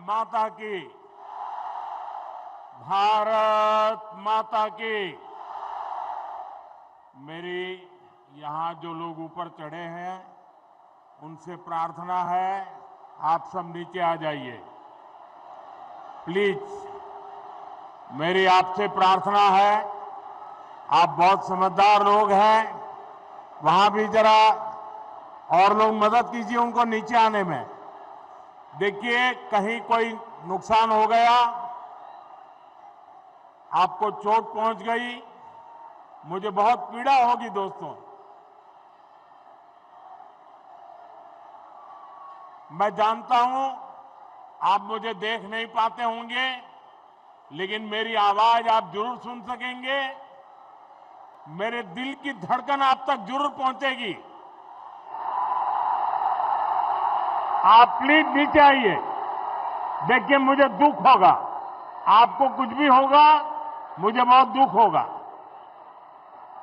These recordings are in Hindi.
माता की, भारत माता की। मेरी यहां जो लोग ऊपर चढ़े हैं उनसे प्रार्थना है, आप सब नीचे आ जाइए प्लीज। मेरी आपसे प्रार्थना है, आप बहुत समझदार लोग हैं, वहां भी जरा और लोग मदद कीजिए उनको नीचे आने में। देखिए कहीं कोई नुकसान हो गया, आपको चोट पहुंच गई, मुझे बहुत पीड़ा होगी दोस्तों। मैं जानता हूं आप मुझे देख नहीं पाते होंगे, लेकिन मेरी आवाज आप जरूर सुन सकेंगे, मेरे दिल की धड़कन आप तक जरूर पहुंचेगी। आप प्लीज नीचे आइए। देखिए मुझे दुख होगा, आपको कुछ भी होगा, मुझे बहुत दुख होगा।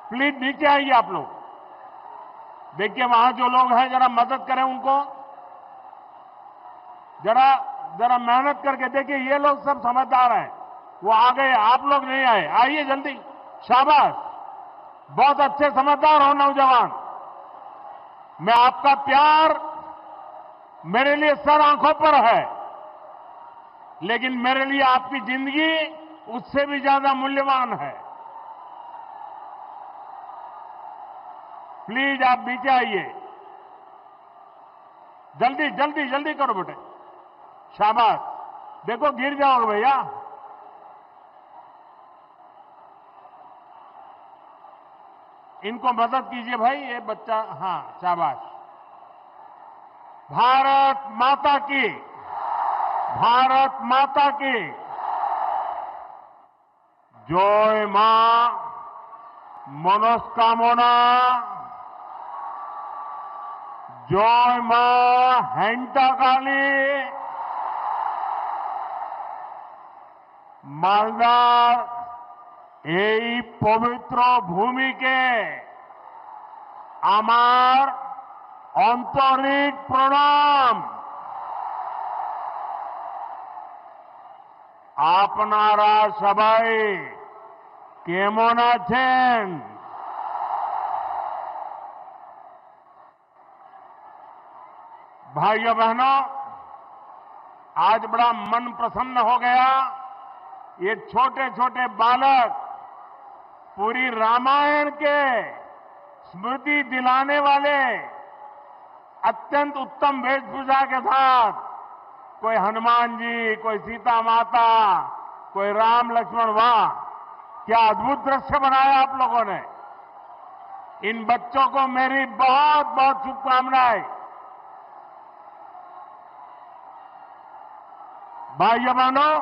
प्लीज नीचे आइए आप लोग। देखिए वहां जो लोग हैं जरा मदद करें उनको, जरा मेहनत करके। देखिए ये लोग सब समझदार हैं, वो आ गए, आप लोग नहीं आए, आइए जल्दी। शाबाश, बहुत अच्छे समझदार हो नौजवान। मैं आपका प्यार मेरे लिए सर आंखों पर है, लेकिन मेरे लिए आपकी जिंदगी उससे भी ज्यादा मूल्यवान है। प्लीज आप नीचे आइए, जल्दी जल्दी जल्दी करो बेटे। शाबाश, देखो गिर जाओगे भैया। इनको मदद कीजिए भाई, ये बच्चा। हाँ शाबाश। भारत माता की, भारत माता की जय। मां मनस्कामना, जय मां हेंटाकाली। মালদার এই পবিত্র ভূমিকে আমার আন্তরিক প্রণাম। আপনারা সবাই কেমন আছেন? भाइयों बहनों, आज बड़ा मन प्रसन्न हो गया। ये छोटे छोटे बालक पूरी रामायण के स्मृति दिलाने वाले अत्यंत उत्तम वेशभूषा के साथ, कोई हनुमान जी, कोई सीता माता, कोई राम लक्ष्मण। वाह क्या अद्भुत दृश्य बनाया आप लोगों ने। इन बच्चों को मेरी बहुत बहुत शुभकामनाएं। भाइयों बहनों,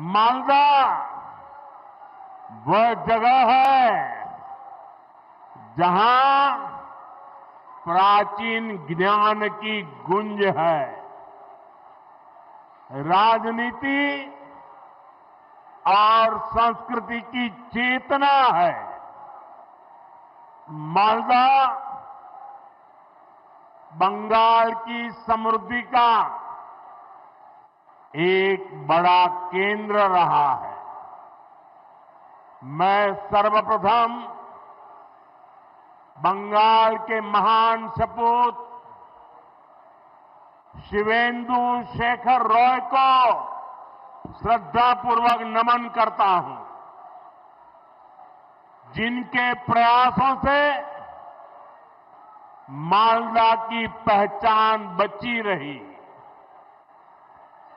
मालदा वह जगह है जहां प्राचीन ज्ञान की गुंज है, राजनीति और संस्कृति की चेतना है। मालदा बंगाल की समृद्धि का एक बड़ा केंद्र रहा है। मैं सर्वप्रथम बंगाल के महान सपूत शिवेंदु शेखर रॉय को श्रद्धापूर्वक नमन करता हूं, जिनके प्रयासों से मालदा की पहचान बची रही।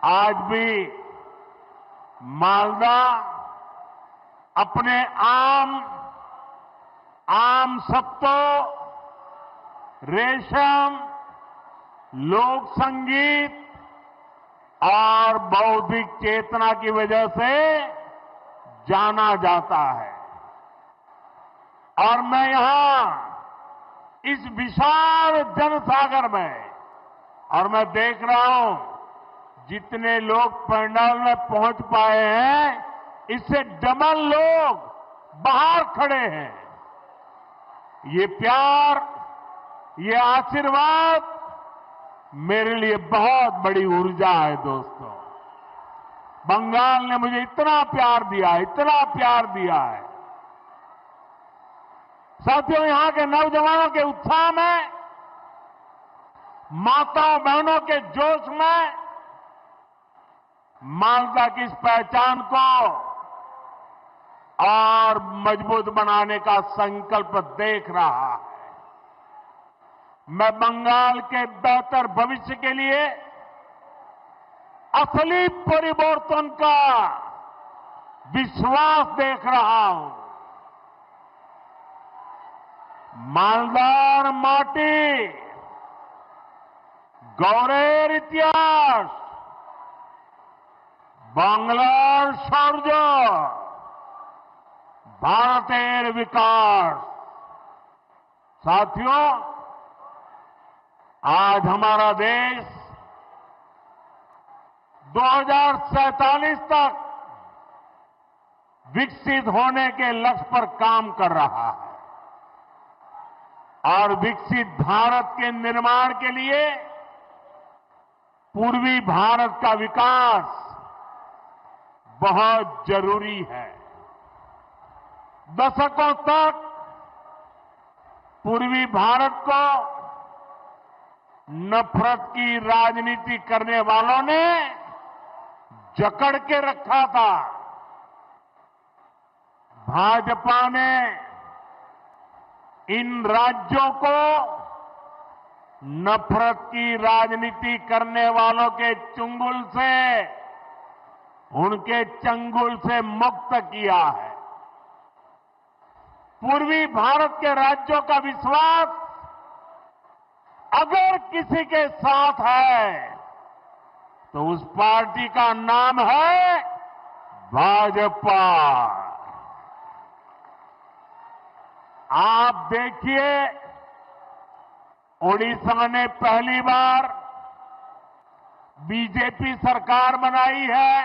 आज भी मालदा अपने आम सत्तों, रेशम, लोक संगीत और बौद्धिक चेतना की वजह से जाना जाता है। और मैं यहां इस विशाल जनसागर में, और मैं देख रहा हूं जितने लोग पंडाल में पहुंच पाए हैं, इससे डबल लोग बाहर खड़े हैं। ये प्यार, ये आशीर्वाद मेरे लिए बहुत बड़ी ऊर्जा है दोस्तों। बंगाल ने मुझे इतना प्यार दिया है, इतना प्यार दिया है। साथियों, यहां के नौजवानों के उत्साह में, माताओं बहनों के जोश में मालदा की इस पहचान को और मजबूत बनाने का संकल्प देख रहा है। मैं बंगाल के बेहतर भविष्य के लिए असली परिवर्तन का विश्वास देख रहा हूं। मालदार माटी, गौरेर इतिहास, बांग्लार शौर्य, भारतेर विकास। साथियों, आज हमारा देश 2047 तक विकसित होने के लक्ष्य पर काम कर रहा है और विकसित भारत के निर्माण के लिए पूर्वी भारत का विकास बहुत जरूरी है। दशकों तक पूर्वी भारत को नफरत की राजनीति करने वालों ने जकड़ के रखा था। भाजपा ने इन राज्यों को नफरत की राजनीति करने वालों के चंगुल से, उनके चंगुल से मुक्त किया है। पूर्वी भारत के राज्यों का विश्वास अगर किसी के साथ है तो उस पार्टी का नाम है भाजपा। आप देखिए, ओडिशा ने पहली बार बीजेपी सरकार बनाई है।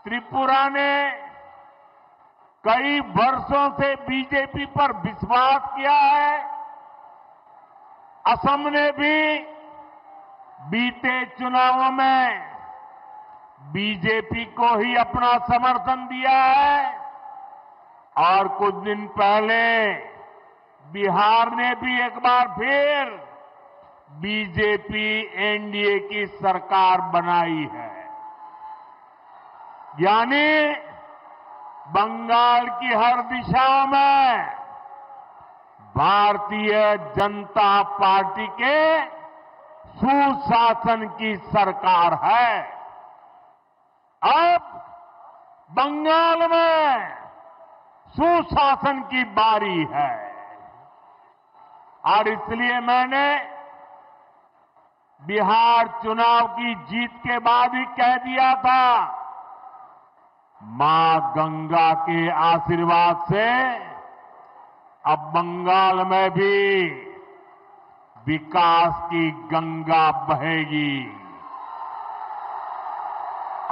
त्रिपुरा ने कई वर्षों से बीजेपी पर विश्वास किया है। असम ने भी बीते चुनावों में बीजेपी को ही अपना समर्थन दिया है और कुछ दिन पहले बिहार ने भी एक बार फिर बीजेपी एनडीए की सरकार बनाई है। यानी बंगाल की हर दिशा में भारतीय जनता पार्टी के सुशासन की सरकार है। अब बंगाल में सुशासन की बारी है और इसलिए मैंने बिहार चुनाव की जीत के बाद ही कह दिया था, मां गंगा के आशीर्वाद से अब बंगाल में भी विकास की गंगा बहेगी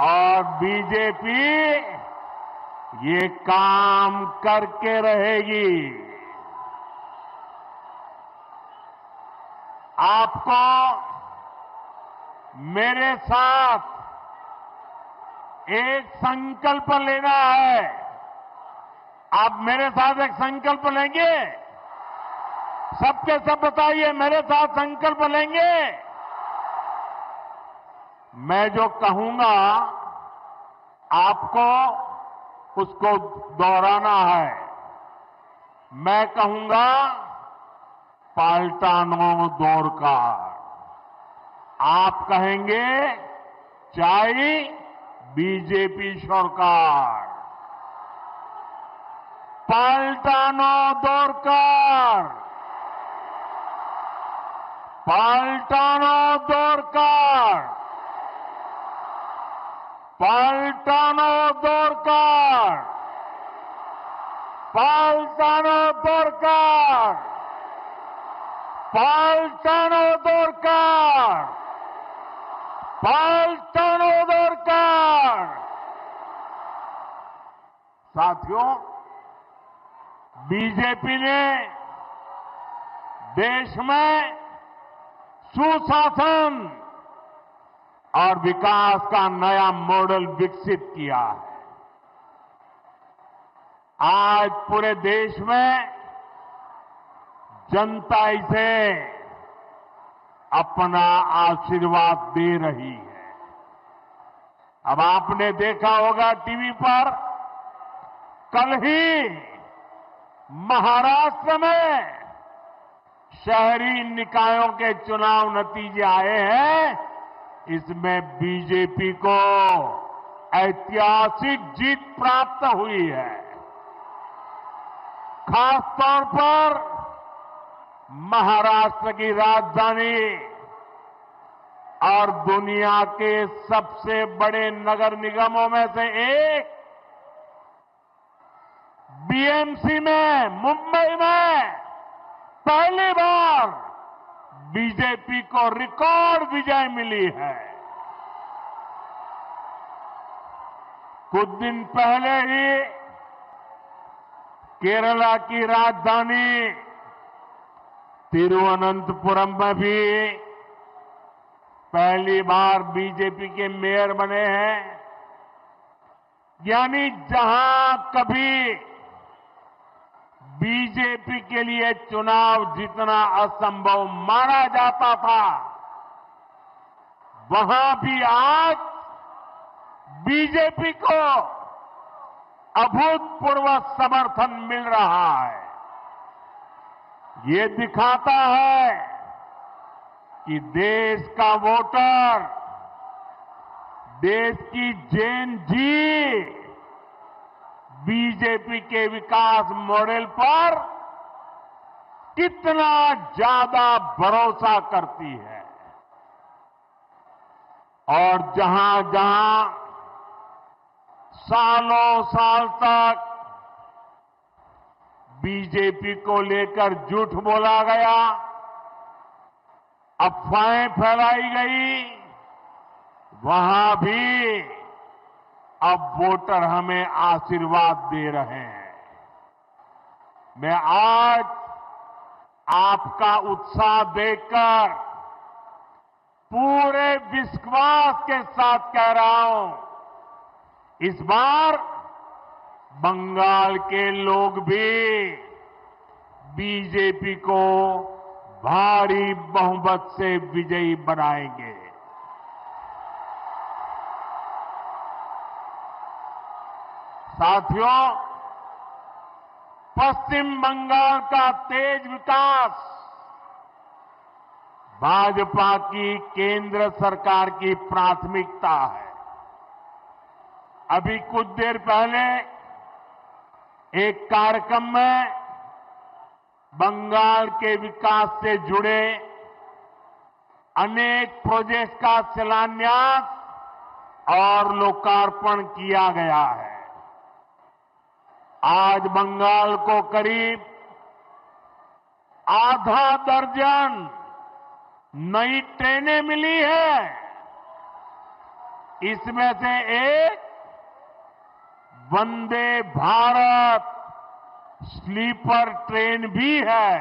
और बीजेपी ये काम करके रहेगी। आपको मेरे साथ एक संकल्प लेना है। आप मेरे साथ एक संकल्प लेंगे? सबके सब बताइए, मेरे साथ संकल्प लेंगे? मैं जो कहूंगा आपको उसको दोहराना है। मैं कहूंगा पाल्टानो दोरकार, आप कहेंगे चाय बीजेपी सरकार। पाल्टानो दोरकार, पाल्टानो दोरकार, पाल्टानो दोरकार, पाल्टानो दोरकार, पाल्टानो दोरकार, पाल्टानो दोरकार। साथियों, बीजेपी ने देश में सुशासन और विकास का नया मॉडल विकसित किया है। आज पूरे देश में जनता इसे अपना आशीर्वाद दे रही है। अब आपने देखा होगा टीवी पर, कल ही महाराष्ट्र में शहरी निकायों के चुनाव नतीजे आए हैं। इसमें बीजेपी को ऐतिहासिक जीत प्राप्त हुई है। खास तौर पर महाराष्ट्र की राजधानी और दुनिया के सबसे बड़े नगर निगमों में से एक बीएमसी में, मुंबई में पहली बार बीजेपी को रिकॉर्ड विजय मिली है। कुछ दिन पहले ही केरला की राजधानी तिरुवनंतपुरम में भी पहली बार बीजेपी के मेयर बने हैं। यानी जहां कभी बीजेपी के लिए चुनाव जीतना असंभव माना जाता था, वहां भी आज बीजेपी को अभूतपूर्व समर्थन मिल रहा है। ये दिखाता है कि देश का वोटर, देश की जेन जी बीजेपी के विकास मॉडल पर कितना ज्यादा भरोसा करती है। और जहां जहां सालों साल तक बीजेपी को लेकर झूठ बोला गया, अफवाहें फैलाई गई, वहां भी अब वोटर हमें आशीर्वाद दे रहे हैं। मैं आज आपका उत्साह देखकर पूरे विश्वास के साथ कह रहा हूं, इस बार बंगाल के लोग भी बीजेपी को भारी बहुमत से विजयी बनाएंगे। साथियों, पश्चिम बंगाल का तेज विकास भाजपा की केंद्र सरकार की प्राथमिकता है। अभी कुछ देर पहले एक कार्यक्रम में बंगाल के विकास से जुड़े अनेक प्रोजेक्ट का शिलान्यास और लोकार्पण किया गया है। आज बंगाल को करीब आधा दर्जन नई ट्रेनें मिली है। इसमें से एक वंदे भारत स्लीपर ट्रेन भी है।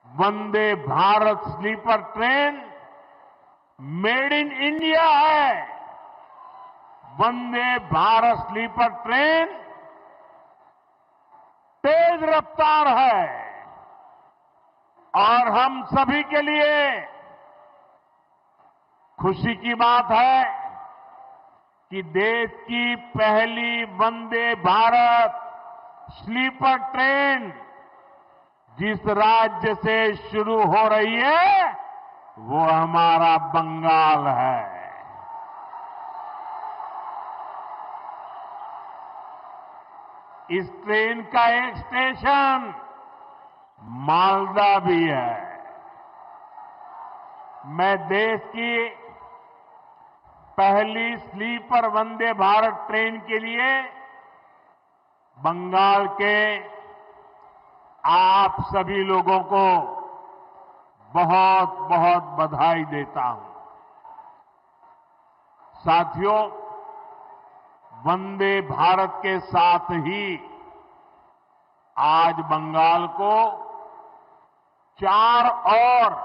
Vande Bharat sleeper train made in India है। वंदे भारत स्लीपर ट्रेन तेज रफ्तार है और हम सभी के लिए खुशी की बात है कि देश की पहली वंदे भारत स्लीपर ट्रेन जिस राज्य से शुरू हो रही है वो हमारा बंगाल है। इस ट्रेन का एक स्टेशन मालदा भी है। मैं देश की पहली स्लीपर वंदे भारत ट्रेन के लिए बंगाल के आप सभी लोगों को बहुत बहुत बधाई देता हूं। साथियों, वंदे भारत के साथ ही आज बंगाल को 4 और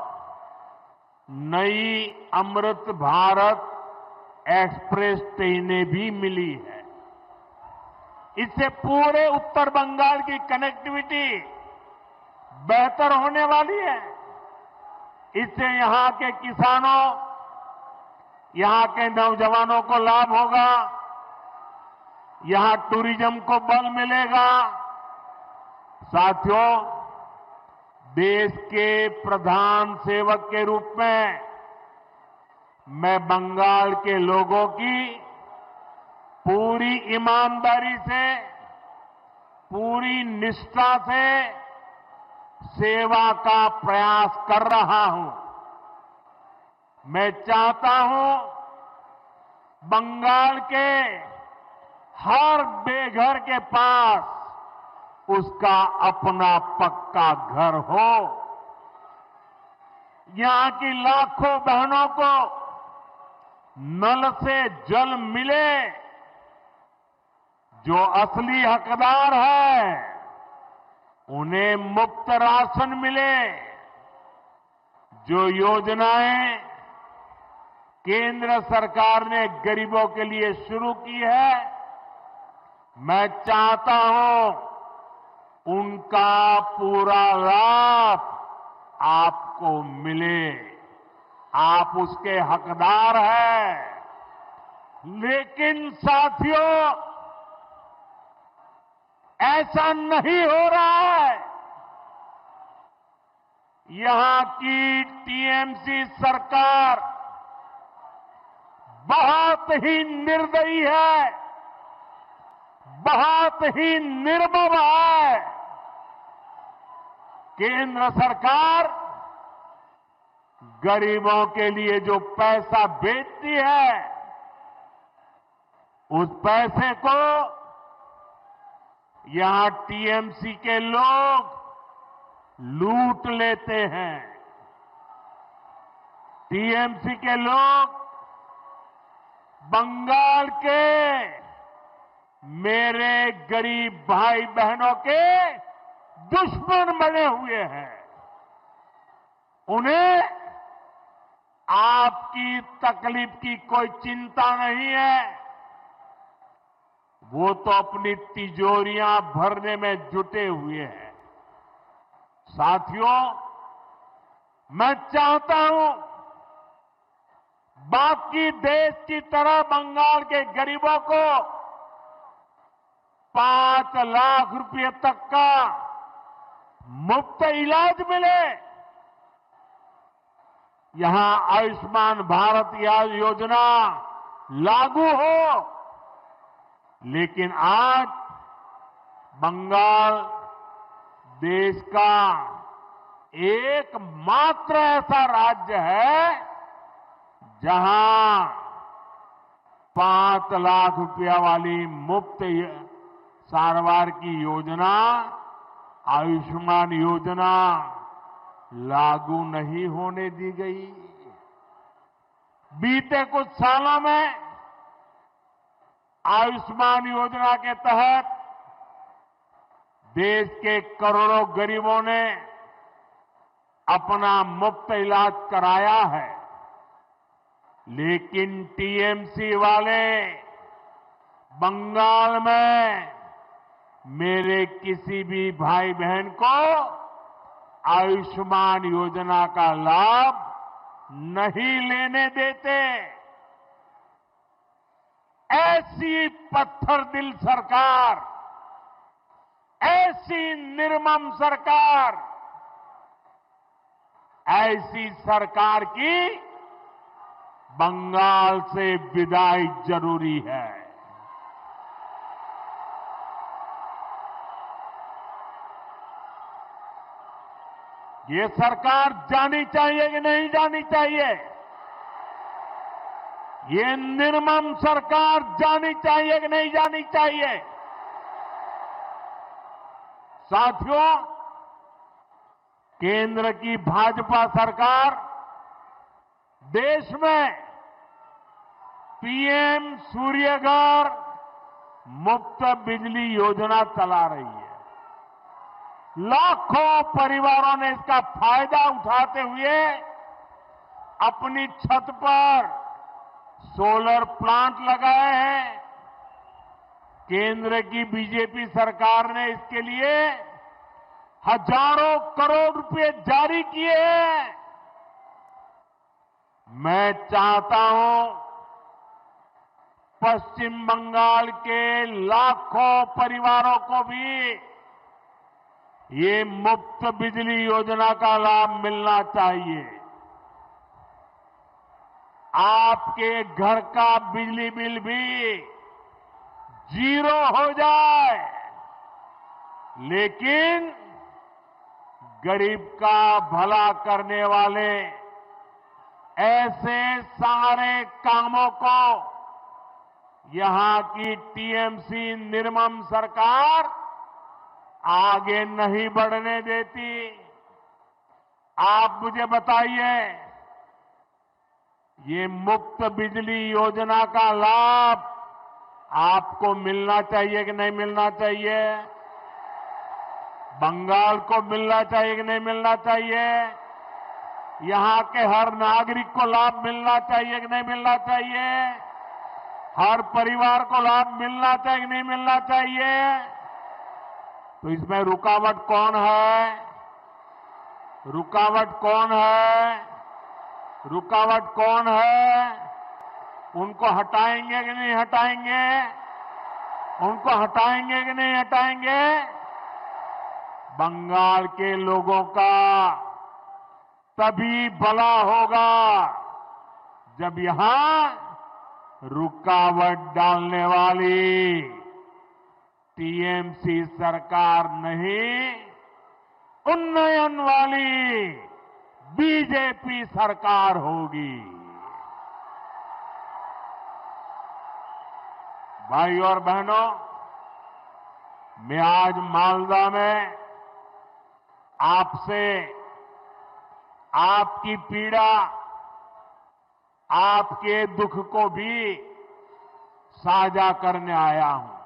नई अमृत भारत एक्सप्रेस ट्रेनें भी मिली है। इससे पूरे उत्तर बंगाल की कनेक्टिविटी बेहतर होने वाली है। इससे यहां के किसानों, यहां के नौजवानों को लाभ होगा, यहां टूरिज्म को बल मिलेगा। साथियों, देश के प्रधान सेवक के रूप में मैं बंगाल के लोगों की पूरी ईमानदारी से, पूरी निष्ठा से सेवा का प्रयास कर रहा हूं। मैं चाहता हूं बंगाल के हर बेघर के पास उसका अपना पक्का घर हो। यहां की लाखों बहनों को नल से जल मिले। जो असली हकदार है उन्हें मुफ्त राशन मिले। जो योजनाएं केंद्र सरकार ने गरीबों के लिए शुरू की है, मैं चाहता हूं उनका पूरा लाभ आपको मिले। आप उसके हकदार हैं। लेकिन साथियों, ऐसा नहीं हो रहा है। यहां की टीएमसी सरकार बहुत ही निर्दयी है, बहुत ही निर्मम है। केंद्र सरकार गरीबों के लिए जो पैसा भेजती है, उस पैसे को यहां टीएमसी के लोग लूट लेते हैं। टीएमसी के लोग बंगाल के मेरे गरीब भाई बहनों के दुश्मन बने हुए हैं। उन्हें आपकी तकलीफ की कोई चिंता नहीं है। वो तो अपनी तिजोरियां भरने में जुटे हुए हैं। साथियों, मैं चाहता हूं बाकी देश की तरह बंगाल के गरीबों को 5 लाख रुपए तक का मुफ्त इलाज मिले। यहां आयुष्मान भारत योजना लागू हो। लेकिन आज बंगाल देश का एकमात्र ऐसा राज्य है जहां 5 लाख रुपया वाली मुफ्त सारवार की योजना, आयुष्मान योजना लागू नहीं होने दी गई। बीते कुछ सालों में आयुष्मान योजना के तहत देश के करोड़ों गरीबों ने अपना मुफ्त इलाज कराया है। लेकिन टीएमसी वाले बंगाल में मेरे किसी भी भाई बहन को आयुष्मान योजना का लाभ नहीं लेने देते। ऐसी पत्थरदिल सरकार, ऐसी निर्मम सरकार, ऐसी सरकार की बंगाल से विदाई जरूरी है। ये सरकार जानी चाहिए कि नहीं जानी चाहिए? ये निर्मम सरकार जानी चाहिए कि नहीं जानी चाहिए? साथियों, केंद्र की भाजपा सरकार देश में पीएम सूर्यघर मुफ्त बिजली योजना चला रही है। लाखों परिवारों ने इसका फायदा उठाते हुए अपनी छत पर सोलर प्लांट लगाए हैं। केंद्र की बीजेपी सरकार ने इसके लिए हजारों करोड़ रुपए जारी किए हैं। मैं चाहता हूं पश्चिम बंगाल के लाखों परिवारों को भी ये मुफ्त बिजली योजना का लाभ मिलना चाहिए। आपके घर का बिजली बिल भी जीरो हो जाए, लेकिन गरीब का भला करने वाले ऐसे सारे कामों को यहां की टीएमसी निर्मम सरकार आगे नहीं बढ़ने देती। आप मुझे बताइए, ये मुफ्त बिजली योजना का लाभ आपको मिलना चाहिए कि नहीं मिलना चाहिए? बंगाल को मिलना चाहिए कि नहीं मिलना चाहिए? यहां के हर नागरिक को लाभ मिलना चाहिए कि नहीं मिलना चाहिए? हर परिवार को लाभ मिलना चाहिए कि नहीं मिलना चाहिए? तो इसमें रुकावट कौन है? रुकावट कौन है? रुकावट कौन है? उनको हटाएंगे कि नहीं हटाएंगे? उनको हटाएंगे कि नहीं हटाएंगे? बंगाल के लोगों का तभी भला होगा जब यहां रुकावट डालने वाली टीएमसी सरकार नहीं, उन्नयन वाली बीजेपी सरकार होगी। भाई और बहनों, मैं आज मालदा में आपसे आपकी पीड़ा, आपके दुख को भी साझा करने आया हूं।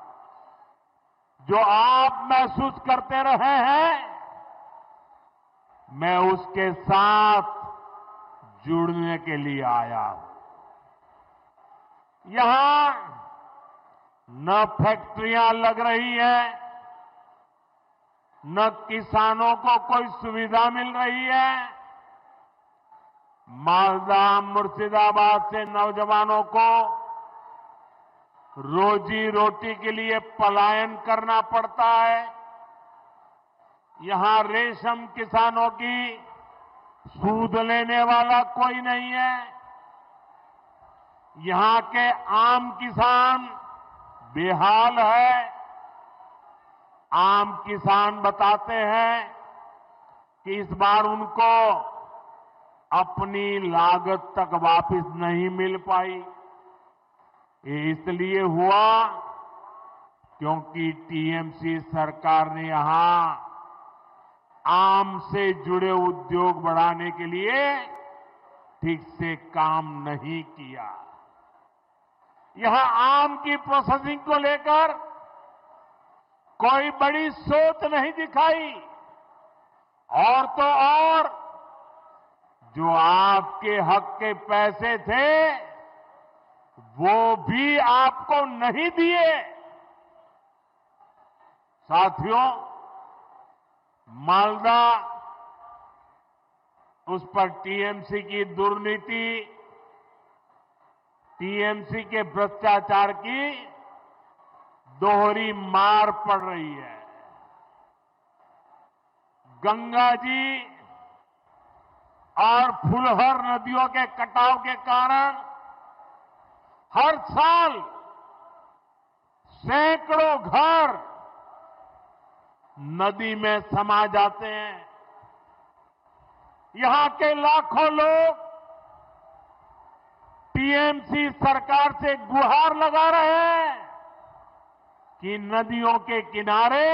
जो आप महसूस करते रहे हैं, मैं उसके साथ जुड़ने के लिए आया हूं। यहां न फैक्ट्रियां लग रही हैं, न किसानों को कोई सुविधा मिल रही है। मालदा, मुर्शिदाबाद से नौजवानों को रोजी रोटी के लिए पलायन करना पड़ता है। यहां रेशम किसानों की सूद लेने वाला कोई नहीं है। यहां के आम किसान बेहाल है। आम किसान बताते हैं कि इस बार उनको अपनी लागत तक वापस नहीं मिल पाई। ये इसलिए हुआ क्योंकि टीएमसी सरकार ने यहां आम से जुड़े उद्योग बढ़ाने के लिए ठीक से काम नहीं किया। यहां आम की प्रोसेसिंग को लेकर कोई बड़ी सोच नहीं दिखाई। और तो और जो आपके हक के पैसे थे वो भी आपको नहीं दिए। साथियों, मालदा, उस पर टीएमसी की दुर्नीति, टीएमसी के भ्रष्टाचार की दोहरी मार पड़ रही है। गंगा जी और फुलहर नदियों के कटाव के कारण हर साल सैकड़ों घर नदी में समा जाते हैं। यहां के लाखों लोग टीएमसी सरकार से गुहार लगा रहे हैं कि नदियों के किनारे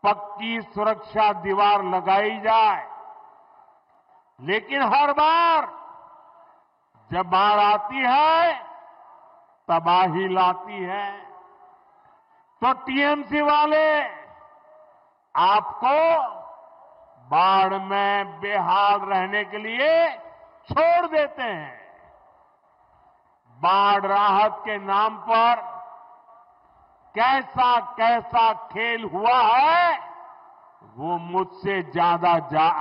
पक्की सुरक्षा दीवार लगाई जाए। लेकिन हर बार जब बाढ़ आती है तबाही लाती है। तो टीएमसी वाले आपको बाढ़ में बेहाल रहने के लिए छोड़ देते हैं। बाढ़ राहत के नाम पर कैसा कैसा खेल हुआ है वो मुझसे ज्यादा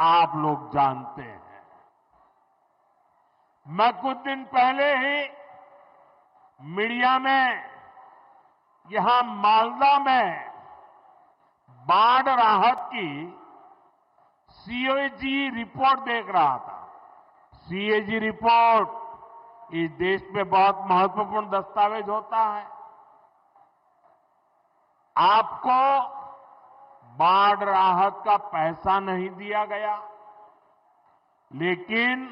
आप लोग जानते हैं। मैं कुछ दिन पहले ही मीडिया में यहां मालदा में बाढ़ राहत की सीएजी रिपोर्ट देख रहा था। सीएजी रिपोर्ट इस देश में बहुत महत्वपूर्ण दस्तावेज होता है। आपको बाढ़ राहत का पैसा नहीं दिया गया, लेकिन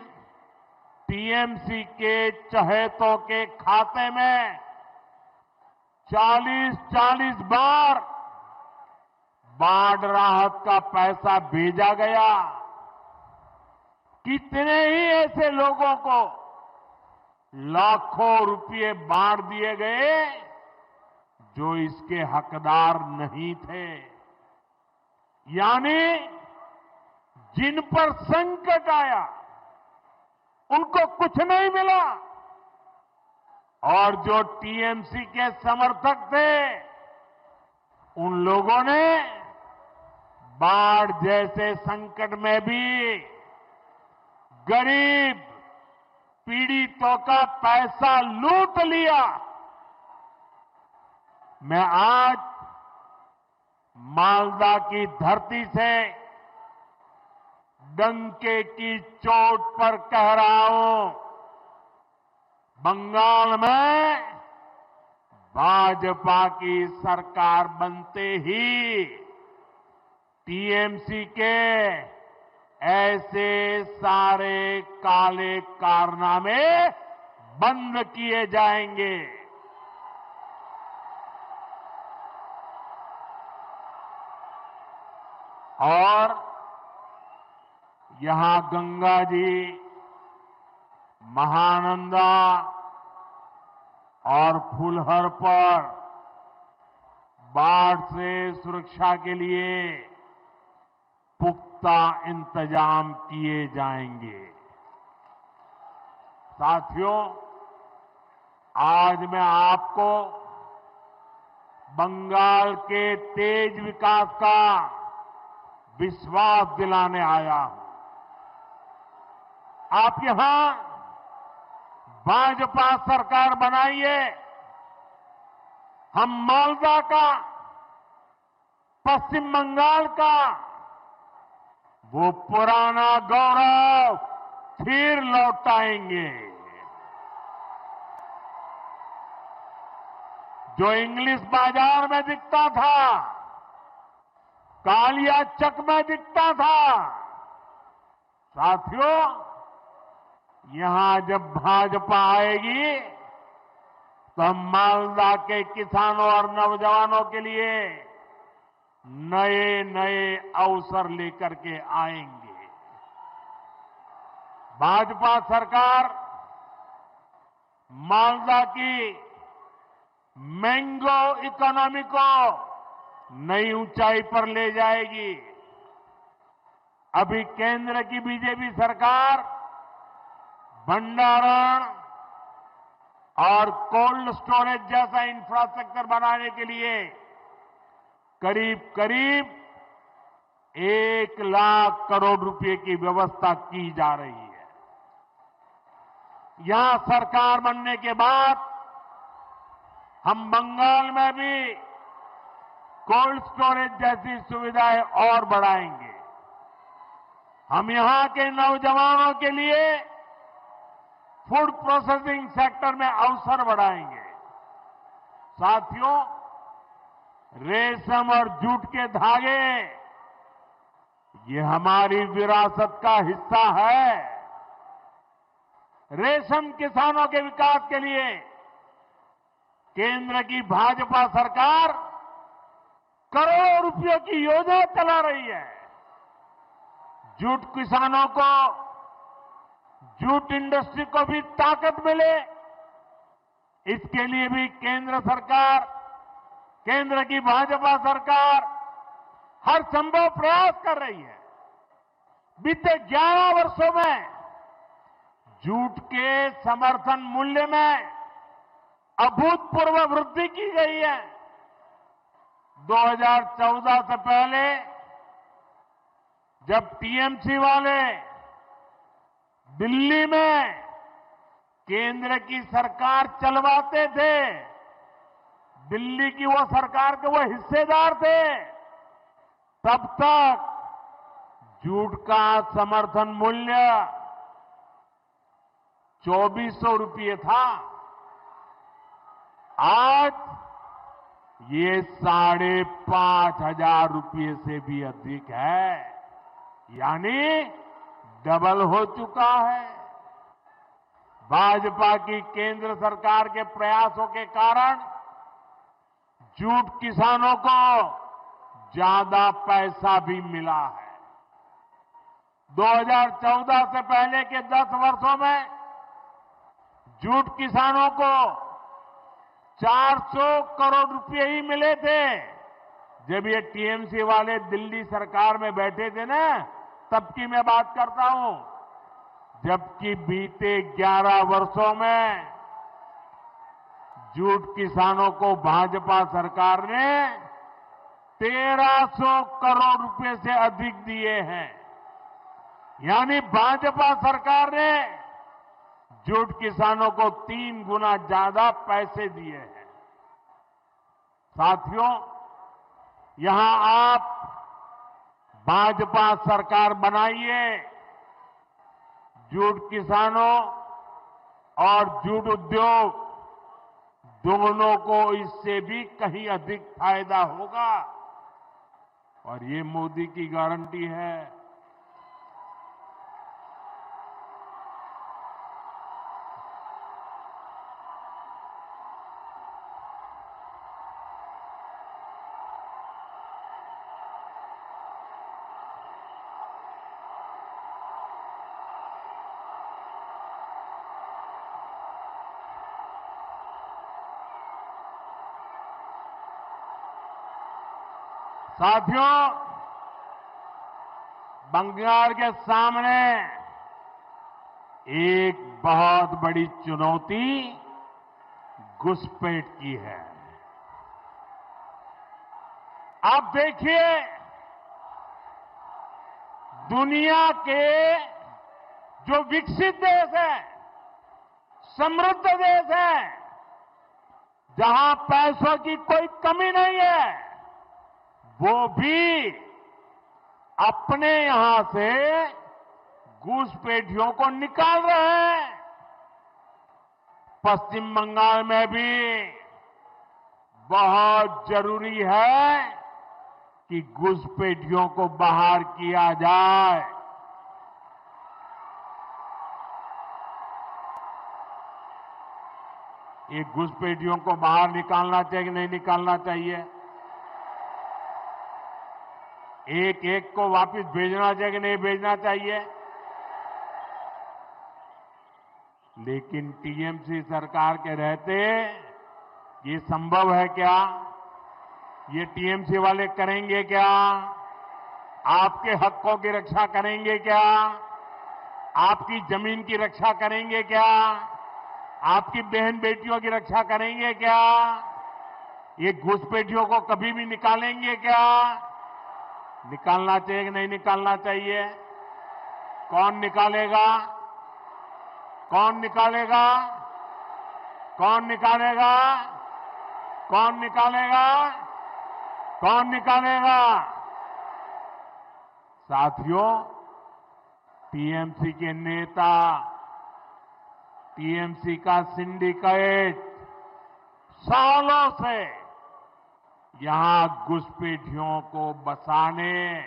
टीएमसी के चहेतों के खाते में 40-40 बार बाढ़ राहत का पैसा भेजा गया। कितने ही ऐसे लोगों को लाखों रुपए बांट दिए गए जो इसके हकदार नहीं थे। यानी जिन पर संकट आया उनको कुछ नहीं मिला, और जो टीएमसी के समर्थक थे उन लोगों ने बाढ़ जैसे संकट में भी गरीब पीड़ितों का पैसा लूट लिया। मैं आज मालदा की धरती से डंके की चोट पर कह रहा हूं, बंगाल में भाजपा की सरकार बनते ही टीएमसी के ऐसे सारे काले कारनामे बंद किए जाएंगे। और यहां गंगा जी, महानंदा और फुलहर पर बाढ़ से सुरक्षा के लिए पुख्ता इंतजाम किए जाएंगे। साथियों, आज मैं आपको बंगाल के तेज विकास का विश्वास दिलाने आया हूं। आप यहां भाजपा सरकार बनाइए। हम मालदा का, पश्चिम बंगाल का वो पुराना गौरव फिर लौटाएंगे। जो इंग्लिश बाजार में दिखता था, कालिया चक में दिखता था, साथियों यहां जब भाजपा आएगी तो हम मालदा के किसानों और नौजवानों के लिए नए नए अवसर लेकर के आएंगे। भाजपा सरकार मालदा की मैंगो इकोनॉमी को नई ऊंचाई पर ले जाएगी। अभी केंद्र की बीजेपी सरकार भंडारण और कोल्ड स्टोरेज जैसा इंफ्रास्ट्रक्चर बनाने के लिए करीब करीब 1 लाख करोड़ रुपए की व्यवस्था की जा रही है। यहां सरकार बनने के बाद हम बंगाल में भी कोल्ड स्टोरेज जैसी सुविधाएं और बढ़ाएंगे। हम यहां के नौजवानों के लिए फूड प्रोसेसिंग सेक्टर में अवसर बढ़ाएंगे। साथियों, रेशम और जूट के धागे ये हमारी विरासत का हिस्सा है। रेशम किसानों के विकास के लिए केंद्र की भाजपा सरकार करोड़ों रुपयों की योजना चला रही है। जूट किसानों को, जूट इंडस्ट्री को भी ताकत मिले, इसके लिए भी केंद्र सरकार, केंद्र की भाजपा सरकार हर संभव प्रयास कर रही है। बीते 11 वर्षों में जूट के समर्थन मूल्य में अभूतपूर्व वृद्धि की गई है। 2014 से पहले जब टीएमसी वाले दिल्ली में केंद्र की सरकार चलवाते थे, दिल्ली की वो सरकार के वो हिस्सेदार थे, तब तक जूट का समर्थन मूल्य 2400 रुपये था। आज ये 5,500 रुपये से भी अधिक है, यानी डबल हो चुका है। भाजपा की केंद्र सरकार के प्रयासों के कारण जूट किसानों को ज्यादा पैसा भी मिला है। 2014 से पहले के 10 वर्षों में जूट किसानों को 400 करोड़ रुपए ही मिले थे। जब ये टीएमसी वाले दिल्ली सरकार में बैठे थे ना, तब की मैं बात करता हूं। जबकि बीते 11 वर्षों में जूट किसानों को भाजपा सरकार ने 1300 करोड़ रुपए से अधिक दिए हैं। यानी भाजपा सरकार ने जूट किसानों को 3 गुना ज्यादा पैसे दिए हैं। साथियों, यहां आप भाजपा सरकार बनाइए, जूट किसानों और जूट उद्योग दोनों को इससे भी कहीं अधिक फायदा होगा, और ये मोदी की गारंटी है। साथियों, बंगाल के सामने एक बहुत बड़ी चुनौती घुसपैठ की है। आप देखिए, दुनिया के जो विकसित देश है, समृद्ध देश है, जहां पैसों की कोई कमी नहीं है, वो भी अपने यहां से घुसपैठियों को निकाल रहे हैं। पश्चिम बंगाल में भी बहुत जरूरी है कि घुसपैठियों को बाहर किया जाए। ये घुसपैठियों को बाहर निकालना चाहिए कि नहीं निकालना चाहिए? एक एक को वापस भेजना चाहिए कि नहीं भेजना चाहिए? लेकिन टीएमसी सरकार के रहते ये संभव है क्या? ये टीएमसी वाले करेंगे क्या? आपके हकों की रक्षा करेंगे क्या? आपकी जमीन की रक्षा करेंगे क्या? आपकी बहन बेटियों की रक्षा करेंगे क्या? ये घुसपैठियों को कभी भी निकालेंगे क्या? निकालना चाहिए कि नहीं निकालना चाहिए? कौन निकालेगा? कौन निकालेगा? कौन निकालेगा? कौन निकालेगा? कौन निकालेगा? साथियों, टीएमसी के नेता, टीएमसी का सिंडिकेट सालों से यहां घुसपैठियों को बसाने,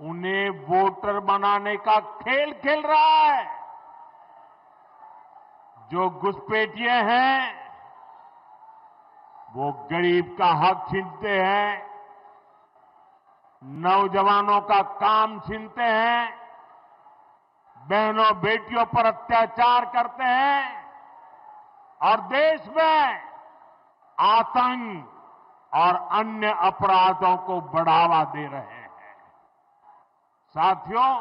उन्हें वोटर बनाने का खेल खेल रहा है। जो घुसपैठिए हैं वो गरीब का हक छीनते हैं, नौजवानों का काम छीनते हैं, बहनों बेटियों पर अत्याचार करते हैं और देश में आतंक और अन्य अपराधों को बढ़ावा दे रहे हैं। साथियों,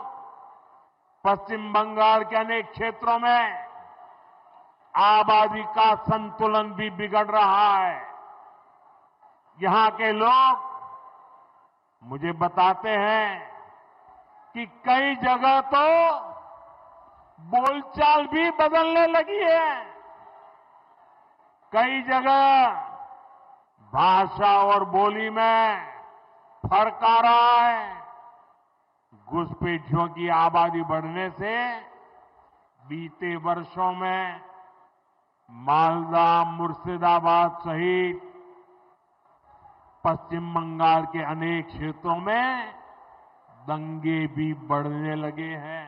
पश्चिम बंगाल के अनेक क्षेत्रों में आबादी का संतुलन भी बिगड़ रहा है। यहां के लोग मुझे बताते हैं कि कई जगह तो बोलचाल भी बदलने लगी है। कई जगह भाषा और बोली में फर्क आ रहा है। घुसपैठियों की आबादी बढ़ने से बीते वर्षों में मालदा, मुर्शिदाबाद सहित पश्चिम बंगाल के अनेक क्षेत्रों में दंगे भी बढ़ने लगे हैं।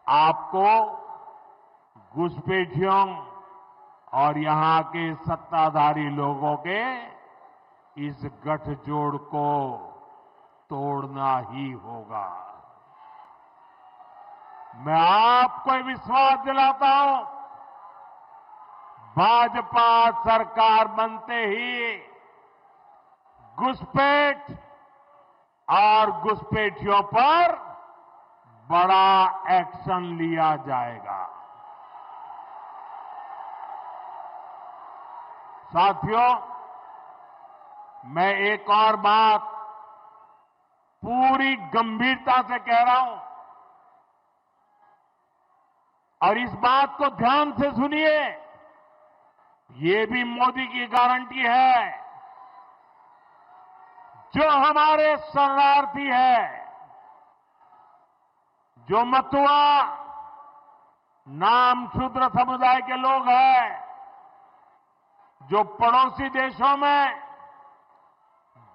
आपको घुसपैठियों और यहां के सत्ताधारी लोगों के इस गठजोड़ को तोड़ना ही होगा। मैं आपको विश्वास दिलाता हूं, भाजपा सरकार बनते ही घुसपैठ और घुसपैठियों पर बड़ा एक्शन लिया जाएगा। साथियों, मैं एक और बात पूरी गंभीरता से कह रहा हूं और इस बात को ध्यान से सुनिए। ये भी मोदी की गारंटी है। जो हमारे शरणार्थी है, जो मतुआ नाम शूद्र समुदाय के लोग हैं, जो पड़ोसी देशों में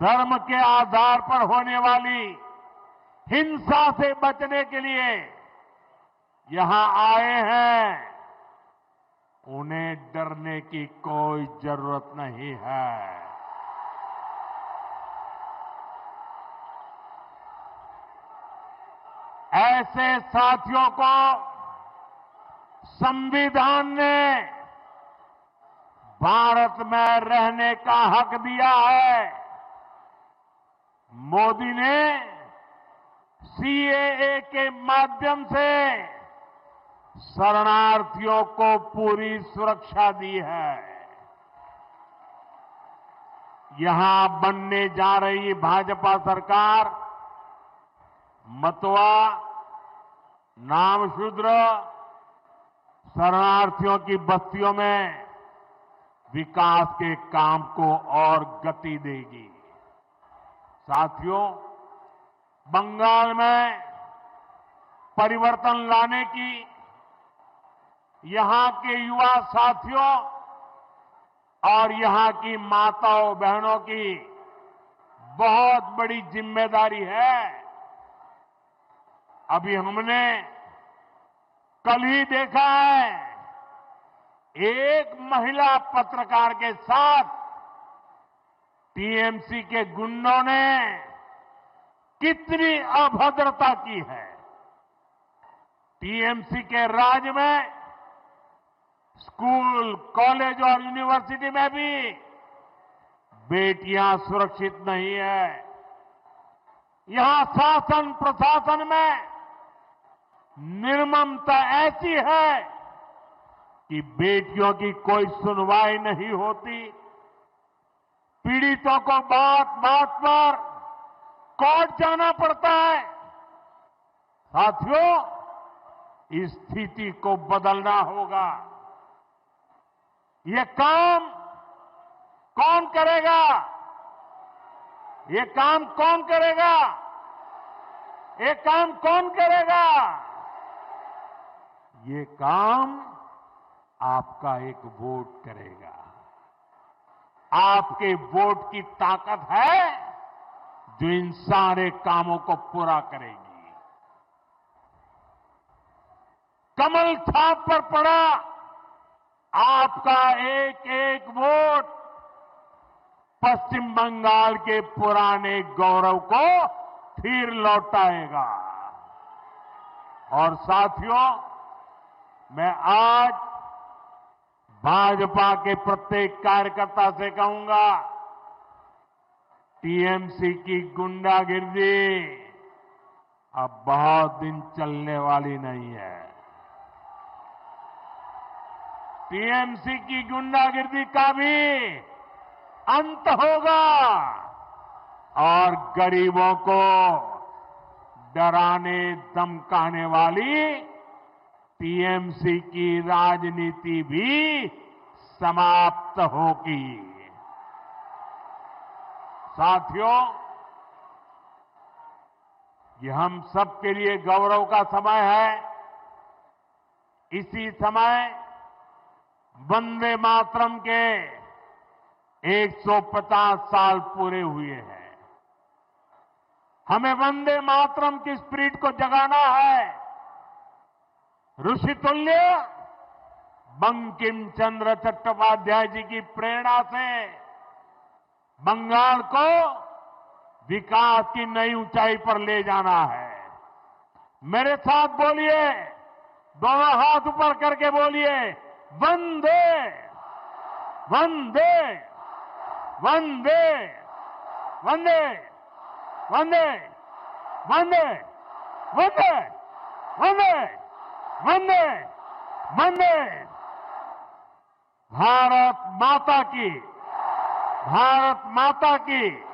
धर्म के आधार पर होने वाली हिंसा से बचने के लिए यहां आए हैं, उन्हें डरने की कोई जरूरत नहीं है। ऐसे साथियों को संविधान ने भारत में रहने का हक दिया है। मोदी ने सीएए के माध्यम से शरणार्थियों को पूरी सुरक्षा दी है। यहां बनने जा रही भाजपा सरकार मतुआ, नामशूद्र, शरणार्थियों की बस्तियों में विकास के काम को और गति देगी। साथियों, बंगाल में परिवर्तन लाने की यहां के युवा साथियों और यहां की माताओं बहनों की बहुत बड़ी जिम्मेदारी है। अभी हमने कल ही देखा है, एक महिला पत्रकार के साथ टीएमसी के गुंडों ने कितनी अभद्रता की है। टीएमसी के राज में स्कूल, कॉलेज और यूनिवर्सिटी में भी बेटियां सुरक्षित नहीं है। यहां शासन प्रशासन में निर्ममता ऐसी है कि बेटियों की कोई सुनवाई नहीं होती। पीड़ितों को बात बात पर कोर्ट जाना पड़ता है। साथियों, इस स्थिति को बदलना होगा। ये काम कौन करेगा? ये काम कौन करेगा? ये काम कौन करेगा? ये काम आपका एक वोट करेगा। आपके वोट की ताकत है जो इन सारे कामों को पूरा करेगी। कमल छाप पर पड़ा आपका एक एक वोट पश्चिम बंगाल के पुराने गौरव को फिर लौटाएगा। और साथियों, मैं आज भाजपा के प्रत्येक कार्यकर्ता से कहूंगा, टीएमसी की गुंडागिर्दी अब बहुत दिन चलने वाली नहीं है। टीएमसी की गुंडागिर्दी का भी अंत होगा और गरीबों को डराने धमकाने वाली टीएमसी की राजनीति भी समाप्त होगी। साथियों, ये हम सबके लिए गौरव का समय है। इसी समय वंदे मातरम के 150 साल पूरे हुए हैं। हमें वंदे मातरम की स्पिरिट को जगाना है। ऋषितुल्य बंकिम चंद्र चट्टोपाध्याय जी की प्रेरणा से बंगाल को विकास की नई ऊंचाई पर ले जाना है। मेरे साथ बोलिए, दोनों हाथ ऊपर करके बोलिए, वंदे वंदे वंदे वंदे वंदे वंदे वंदे वंदे वंदे वंदे। भारत माता की, भारत माता की।